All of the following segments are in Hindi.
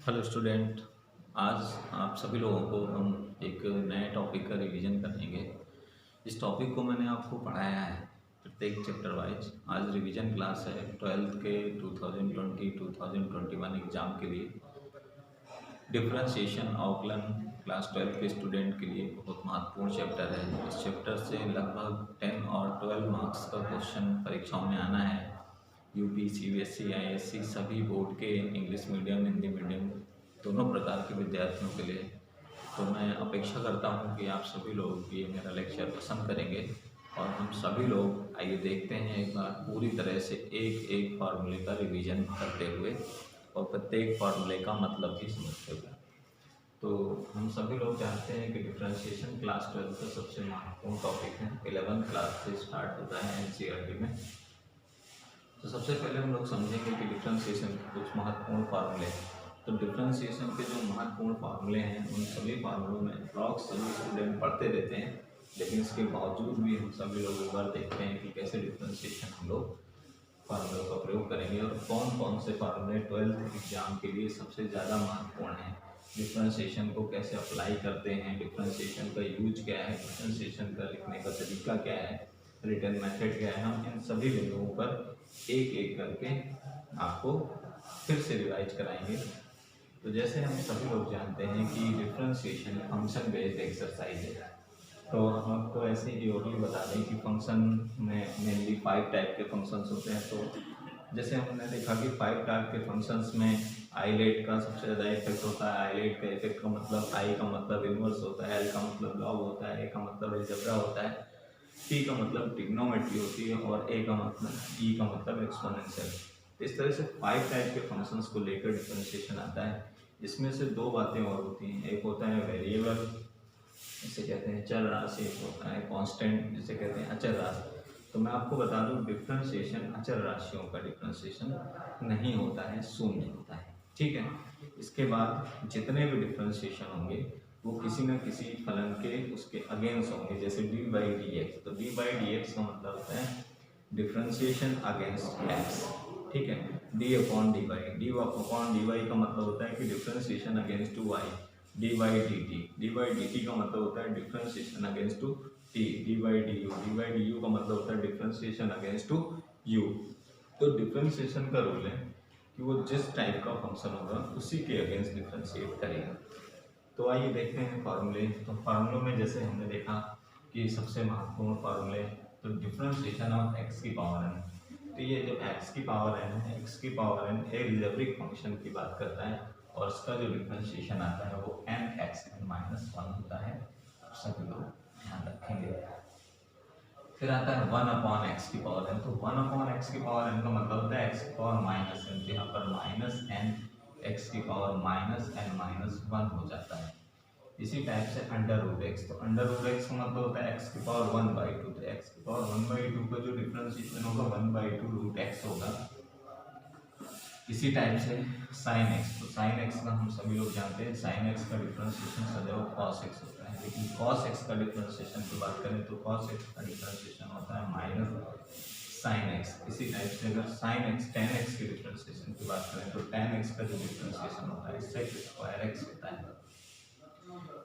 Hello student. आज आप सभी लोगों को हम एक नए टॉपिक का रिवीजन करेंगे। इस टॉपिक को मैंने आपको पढ़ाया है प्रत्येक चैप्टर वाइज। आज रिवीजन क्लास है 12th के 2020-2021 एग्ज़ाम के लिए। डिफरेंशिएशन आउटलाइन क्लास 12 के स्टूडेंट के लिए बहुत महत्वपूर्ण चैप्टर है। इस चैप्टर से लगभग 10 और 12 मार्क्स का क्वेश्चन परीक्षाओं में आना है। यूपी, सीबीएसई, आईएससी सभी बोर्ड के इंग्लिश मीडियम, हिंदी मीडियम दोनों प्रकार के विद्यार्थियों के लिए। तो मैं अपेक्षा करता हूँ कि आप सभी लोग ये मेरा लेक्चर पसंद करेंगे और हम सभी लोग आइए देखते हैं एक बार पूरी तरह से एक एक फार्मूले का रिवीजन करते हुए और प्रत्येक फार्मूले का मतलब भी समझते हुए। तो हम सभी लोग जानते हैं कि डिफरेंशिएशन क्लास 12 का सबसे महत्वपूर्ण टॉपिक है। 11th क्लास से स्टार्ट होता है एनसीईआरटी में। तो सबसे पहले हम लोग समझेंगे कि डिफरेंशिएशन के कुछ महत्वपूर्ण फार्मूले। तो डिफरेंशिएशन के जो महत्वपूर्ण फार्मूले हैं उन सभी फार्मूलों में अप्रॉक्स सभी स्टूडेंट पढ़ते रहते हैं, लेकिन इसके बावजूद भी हम सभी लोग एक बार देखते हैं कि कैसे डिफरेंशिएशन हम लोग फार्मूलों का प्रयोग करेंगे और कौन कौन से फार्मूले 12th एग्जाम के लिए सबसे ज़्यादा महत्वपूर्ण हैं। डिफरेंशिएशन को कैसे अप्लाई करते हैं, डिफरेंशिएशन का यूज क्या है, डिफरेंशिएशन का लिखने का तरीका क्या है, रिटर्न मेथड क्या है, हम इन सभी बिंदुओं पर एक एक करके आपको फिर से रिवाइज कराएंगे। तो जैसे हम सभी लोग जानते हैं कि डिफरेंशिएशन फंक्शन बेस्ड एक्सरसाइज है। तो हम आपको ऐसे ही ओवरव्यू बता दें कि फंक्शन में मेनली 5 टाइप के फंक्शंस होते हैं। तो जैसे हमने देखा कि 5 टाइप के फंक्शंस में आईलेट का सबसे ज़्यादा इफेक्ट होता है। आईलेट का इफेक्ट का मतलब आई का मतलब इनवर्स होता है, एल का मतलब लॉग होता है, ए का मतलब अलजेब्रा होता है, टी का मतलब ट्रिग्नोमेट्री होती है और ए का मतलब ई का मतलब एक्सपोनेंशियल। इस तरह से 5 टाइप के फंक्शंस को लेकर डिफरेंशिएशन आता है। इसमें से दो बातें और होती हैं, एक होता है वेरिएबल जिसे कहते हैं चर राशि, एक होता है कांस्टेंट जिसे कहते हैं अचर राशि। तो मैं आपको बता दूं डिफरेंशिएशन अचर राशियों का डिफरेंशिएशन नहीं होता है, शून्य होता है। ठीक है। इसके बाद जितने भी डिफरेंशिएशन होंगे वो किसी न किसी फलन के उसके अगेंस्ट होंगे, जैसे डी बाई डी एक्स। तो डी बाई डी एक्स का मतलब होता है डिफरेंशिएशन अगेंस्ट एक्स। ठीक है। D upon D Y, D upon D Y का मतलब होता है कि differentiation against to Y. D by D T, D by D T का मतलब होता है differentiation against to T. D by D U, D by D U का मतलब होता है डिफरेंशिएशन अगेंस्ट टू यू। तो डिफरेंशिएशन का रूल है कि वो जिस टाइप का फंक्शन होगा उसी के अगेंस्ट डिफरेंशिएट करेगा। तो आइए देखते हैं फार्मूले। तो फार्मूलों में जैसे हमने देखा कि सबसे महत्वपूर्ण फार्मूले, तो डिफरेंशिएशन ऑफ एक्स की पावर एन। तो ये जो एक्स की पावर एन है, एक्स की पावर एन एलजेब्रिक फंक्शन की बात करता है और इसका जो डिफरेंशिएशन आता है वो N X N minus one होता है। सभी लोग ध्यान रखेंगे। फिर आता है वन अपॉन एक्स की पावर एन। तो वन अपॉन एक्स की पावर एन का मतलब होता है एक्स की पावर माइनस एन। यहाँ पर माइनस एन एक्स की power minus n minus one हो जाता है। इसी टाइप से अंडर रूट एक्स। तो अंडर रूट एक्स का मतलब होता है एक्स की पावर वन बाई टू। तो एक्स की पावर वन बाई टू का जो डिफरेंशिएशन होगा one by two root x होगा। इसी टाइप से साइन एक्स। तो साइन एक्स का हम सभी लोग जानते हैं साइन एक्स का डिफरेंशिएशन सदैव कॉस एक्स होता है, लेकिन कॉस एक्स का डिफरेंशिएशन की बात करें तो कॉस एक्स का डिफरेंशिएशन होता है माइनस साइन एक्स। इसी टाइप से अगर साइन एक्स टेन एक्स के डिफरेंशिएशन की बात करें तो टेन एक्स का जो डिफरेंशिएशन होता है सेक स्क्वायर एक्स होता है।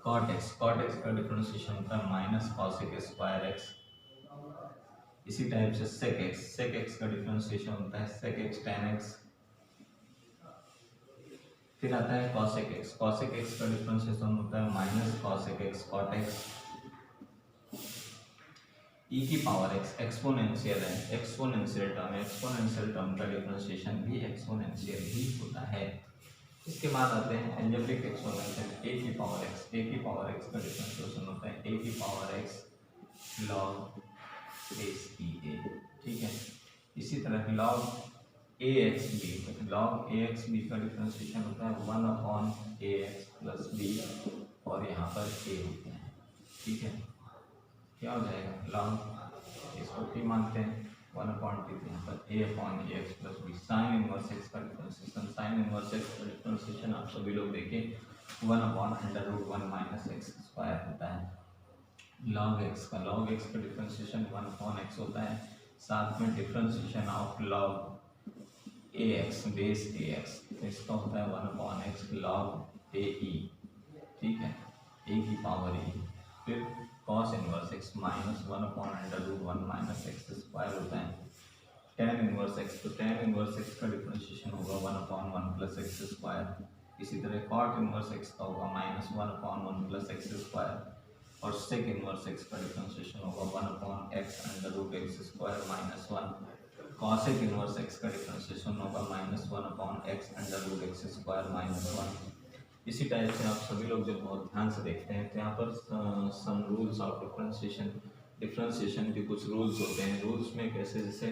कॉट एक्स का डिफरेंशिएशन होता है माइनस कॉसेक स्क्वायर एक्स। इसी टाइप से सेक एक्स का डिफरेंशिएशन होता है सेक एक्स टेन एक्स। फिर आता है कॉसेक एक्स का डिफरेंशिएशन होता है minus cosec x cot x. E की पावर एक्स एक्सपोनेंशियल है, एक्सपोनेंशियल टर्म का डिफरेंशिएशन भी एक्सपोनेंशियल ही होता है। इसके बाद आते हैं एल्जेब्रिक एक्सपोनेंशियल ए की पावर एक्स। ए की पावर एक्स का डिफरेंशिएशन होता है ए की पावर एक्स लॉग एक्स ई ए। ठीक है। इसी तरह log a x B, log a x B का डिफरेंशिएशन होता है one upon a x plus B और यहाँ पर ए होते हैं। ठीक है। क्या हो जाएगा लॉग, इसको टी मानते हैं वन अपॉन टी, यहाँ पर a upon a x plus b. Sine inverse x का डिफरेंशिएशन, साइन इनवर्स एक्स का डिफरेंशिएशन आप सभी लोग देखें one upon under root one minus x square होता है। लॉग एक्स का डिफरेंशिएशन वन अपॉन एक्स होता है। साथ में differentiation of log a x base a x, तो इसका होता है 1/x log ए ई, ठीक है, ए की पावर ई। फिर cos inverse x minus 1/√1 minus x square होता है tan इनवर्स एक्स, तो tan इनवर्स एक्स का डिफरेंशिएशन होगा 1/1 प्लस एक्स स्क्वायर। इसी तरह cot इनवर्स एक्स का होगा माइनस 1/1 प्लस एक्स स्क्वायर, और sec इनवर्स एक्स का डिफरेंशिएशन होगा 1/x√x square minus 1। cosec inverse x का डिफरेंशिएशन होगा माइनस 1/x√x स्क्वायर माइनस 1। इसी टाइप से आप सभी लोग जब बहुत ध्यान से देखते हैं तो यहाँ पर सम रूल्स ऑफ डिफरेंशिएशन के कुछ रूल्स होते हैं। रूल्स में कैसे, जैसे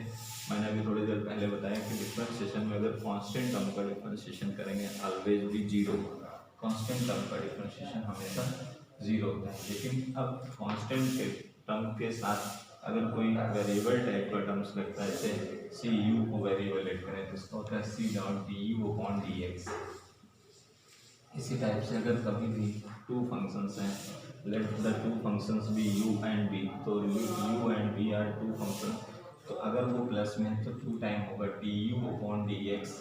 मैंने अभी थोड़ी देर पहले बताया कि डिफरेंशिएशन में अगर कांस्टेंट टर्म का डिफरेंशिएशन करेंगे ऑलवेज भी जीरो, कांस्टेंट टर्म का डिफरेंशिएशन हमेशा जीरो होता है। लेकिन अब कांस्टेंट के टर्म के साथ अगर कोई वेरिएबल टाइप का टर्म्स लगता है, जैसे सी यू को वेरिएबल लेट करें तो इसका होता है c dot d u upon d x. इसी टाइप से अगर कभी भी टू फंक्शंस हैं, let the two functions be u and b, तो u and b are two function, तो अगर वो प्लस में है तो टू टाइम होगा d u upon d x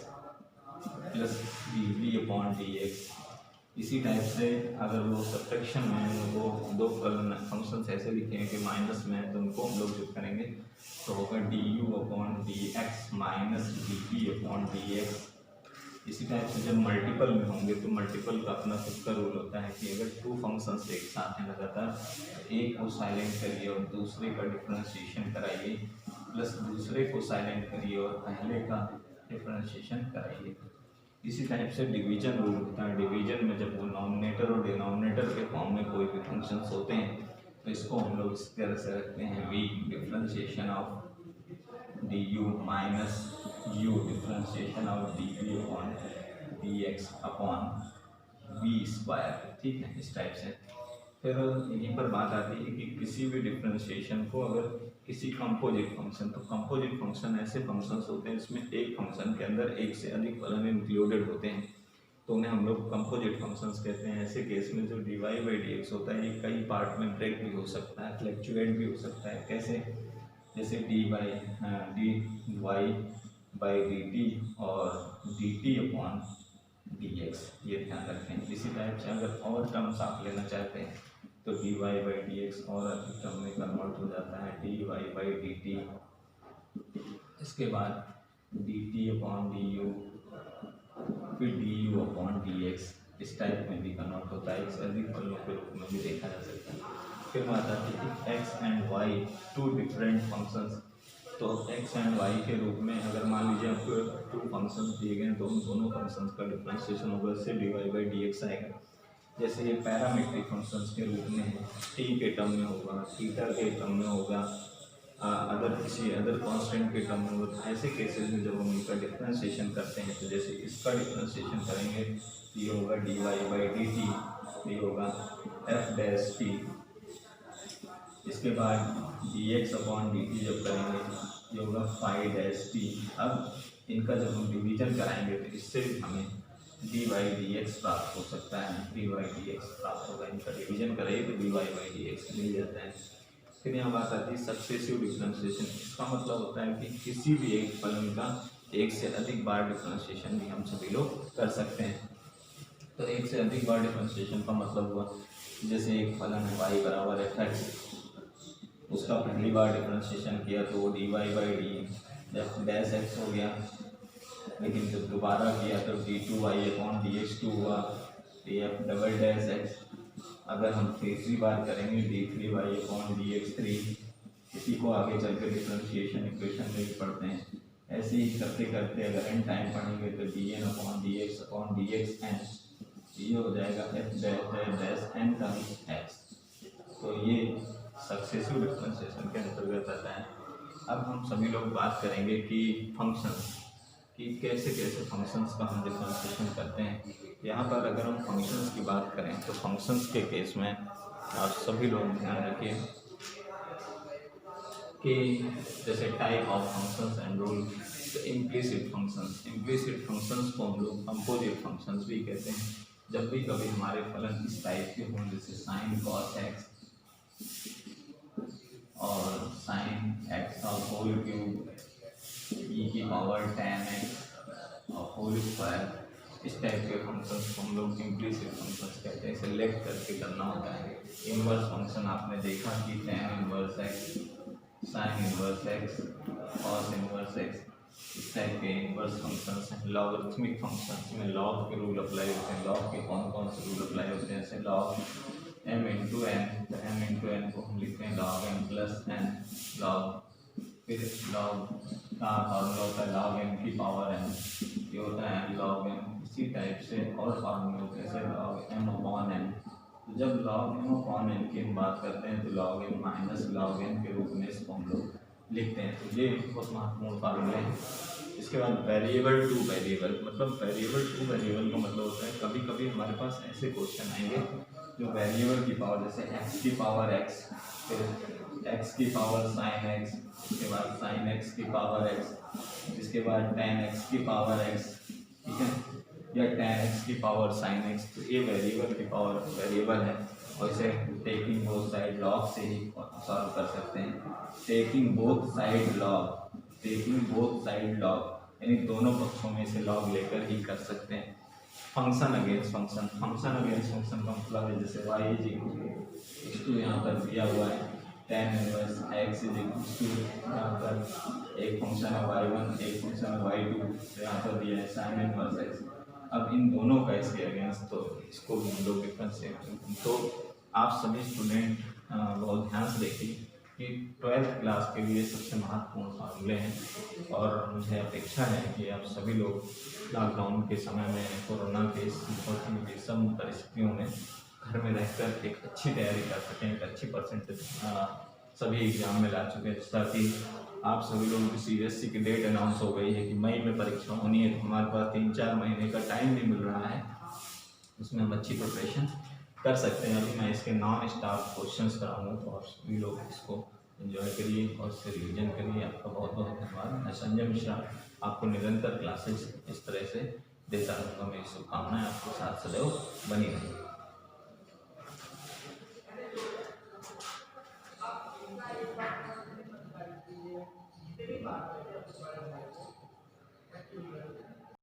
plus d v upon d x. इसी टाइप से अगर वो सब्ट्रैक्शन में है, वो दो फंक्शंस ऐसे लिखे हैं कि माइनस में है, तो उनको हम लोग जो करेंगे तो होगा d u upon d x minus D P upon d x. इसी टाइप से जब मल्टीपल में होंगे तो मल्टीपल का अपना खुद का रूल होता है कि अगर टू फंक्शंस एक साथ हैं लगातार, तो एक को साइलेंट करिए और दूसरे का डिफरेंशिएशन कराइए, प्लस दूसरे को साइलेंट करिए और पहले का डिफरेंशिएशन कराइए। इसी टाइप से डिवीजन रूल होता है। डिवीजन में जब वो नॉमिनेटर और डिनोमिनेटर के फॉर्म में कोई भी फंक्शंस होते हैं तो इसको हम लोग इस तरह से रखते हैं v differentiation of d u minus u differentiation of d v upon d x upon v square, ठीक है, इस टाइप से। फिर यहीं पर बात आती है कि किसी भी डिफरेंशिएशन को अगर किसी कंपोजिट फंक्शन, तो कंपोजिट फंक्शन ऐसे फंक्शंस होते हैं जिसमें एक फंक्शन के अंदर एक से अधिक फलन इंक्लूडेड होते हैं, तो उन्हें हम लोग कंपोजिट फंक्शंस कहते हैं। ऐसे केस में जो d y by D x होता है ये कई पार्ट में ब्रेक भी हो सकता है, फ्लैक्चुएट भी हो सकता है। कैसे, जैसे d y by D t और d t upon d x, ये ध्यान रखें। इसी टाइप से अगर और टर्म्स आप लेना चाहते हैं तो d y by D x और अधिक टर्म में कन्वर्ट हो जाता है d y by D t. इसके बाद d t upon d u, फिर d u upon d x, इस टाइप में भी कन्वर्ट होता है, इससे अधिक फलों के रूप में भी देखा जा सकता है। फिर बात आती है x and y two different functions, तो एक्स एंड वाई के रूप में अगर मान लीजिए आपको टू फंक्शंस दिए गए तो उन दोनों फंक्शंस का डिफरेंशिएशन होगा, इससे d y by D x आएगा। जैसे ये पैरामीट्रिक फंक्शंस के रूप में है, टी के टर्म में होगा, थीटा के टर्म में होगा, किसी अदर कांस्टेंट के टर्म में होगा। ऐसे केसेस में जब हम इनका डिफरेंशिएशन करते हैं तो जैसे इसका डिफरेंशिएशन करेंगे ये होगा d y by D t, ये होगा एफ डैश टी। इसके बाद d x upon d t जब करेंगे ये होगा फाइव डैश टी। अब इनका जब हम डिवीजन कराएंगे तो इससे हमें डी वाई डी एक्स प्राप्त हो सकता है, डी वाई डी एक्स प्राप्त होगा। इनका डिवीजन करेंगे तो d y by D x मिल जाता है। फिर यहाँ बात आती है सक्सेसिव डिफरेंशिएशन। इसका मतलब होता है कि किसी भी एक फलन का एक से अधिक बार डिफरेंशिएशन भी हम सभी लोग कर सकते हैं। तो एक से अधिक बार डिफरेंशिएशन का मतलब हुआ जैसे एक फलन है y बराबर एफ एक्स, उसका पहली बार डिफरेंशिएशन किया तो वो d y by d dash x हो गया, लेकिन जब दोबारा किया तो d two y upon d x two हुआ, d f double dash x. अगर हम तीसरी बार करेंगे d three y upon d x three, इसी को आगे चल कर डिफरेंशिएशन इक्वेशन में पढ़ते हैं। ऐसे ही करते करते अगर एन टाइम पढ़ेंगे तो d n upon d x upon d x n, ये हो जाएगा f dash n times x. तो ये सक्सेसिव डिफरेंशिएशन के अंतर्गत आता है। अब हम सभी लोग बात करेंगे कि फंक्शंस कि कैसे कैसे फंक्शंस का हम डिफरेंशिएशन करते हैं। यहाँ पर अगर हम फंक्शंस की बात करें तो फंक्शंस के केस में आप सभी लोग ध्यान रखिए कि जैसे type of functions and rule, तो इम्प्लिसिट फंक्शंस को हम लोग कंपोजिट फंक्शंस भी कहते हैं। जब भी कभी हमारे फलन इस टाइप के हों जैसे साइन कॉस एक्स और साइन एक्स का होल क्यूब ई की पावर 10x होल स्क्वायर। इस टाइप के फंक्शंस को हम लोग इम्प्लीसिट फंक्शंस कहते हैं। सेलेक्ट करके करना होता है। इनवर्स फंक्शन आपने देखा कि tan inverse x, sign inverse x, cos inverse x, इस टाइप के इनवर्स फंक्शंस हैं। लॉगरिथमिक फंक्शंस में लॉग के रूल अप्लाई होते हैं। लॉग के कौन कौन से रूल अप्लाई होते हैं? जैसे लॉग m इंटू एन, तो m इंटू एन को हम लिखते हैं log m plus n log, फिर लॉग का फॉर्मूला होता है लॉग m की पावर n, ये होता है लॉग m। इसी टाइप से और फॉर्मूले होते हैं जैसे लॉग m अपॉन n। तो जब लॉग m अपॉन n की हम बात करते हैं तो log m minus log n के रूप में इसको हम लोग लिखते हैं। तो ये बहुत महत्वपूर्ण फार्मूले हैं। इसके बाद वेरिएबल टू वेरिएबल, मतलब वेरिएबल टू वेरिएबल का मतलब होता है कभी कभी हमारे पास ऐसे क्वेश्चन आएंगे जो वेरिएबल की पावर, जैसे x की पावर x, फिर x की पावर साइन x, इसके बाद साइन x की पावर x, इसके बाद tan x की पावर x, ठीक है, या tan x की पावर साइन x। तो ये वेरिएबल की पावर वेरिएबल है और इसे टेकिंग बोथ साइड लॉग से ही सॉल्व कर सकते हैं। Taking both side log, taking both side log यानी दोनों पक्षों में से लॉग लेकर ही कर सकते हैं। Function against function, function against function का मतलब है जैसे y is equal to x2 यहाँ पर दिया हुआ है, tan inverse x is equal to यहाँ पर एक फंक्शन है y1, एक फंक्शन है y2, तो यहाँ पर दिया है sin इनवर्स x। अब इन दोनों का इसके अगेंस्ट, तो इसको भी हम लोग डिफरेंशिएट। तो आप सभी स्टूडेंट बहुत ध्यान से देखिए कि 12th क्लास के लिए सबसे महत्वपूर्ण फार्मूले हैं और मुझे अपेक्षा है कि आप सभी लोग लॉकडाउन के समय में, कोरोना के इस बहुत ही विषम परिस्थितियों में घर में रहकर एक अच्छी तैयारी कर सकें, एक अच्छी परसेंटेज सभी एग्जाम में ला चुके हैं। ताकि आप सभी लोगों की CBSE की डेट अनाउंस हो गई है कि मई में परीक्षा होनी है, तो हमारे पास 3-4 महीने का टाइम भी मिल रहा है, उसमें हम अच्छी प्रिपरेशन कर सकते हैं। अभी मैं इसके नॉन स्टॉप क्वेश्चंस कराऊंगा, तो आप सभी लोग इसको एंजॉय करिए और इससे रिविजन करिए। आपका बहुत बहुत धन्यवाद। मैं संजय मिश्रा आपको निरंतर क्लासेस इस तरह से देता रहूँगा। मेरी शुभकामनाएं आपके साथ सदैव बनी रहेंगी।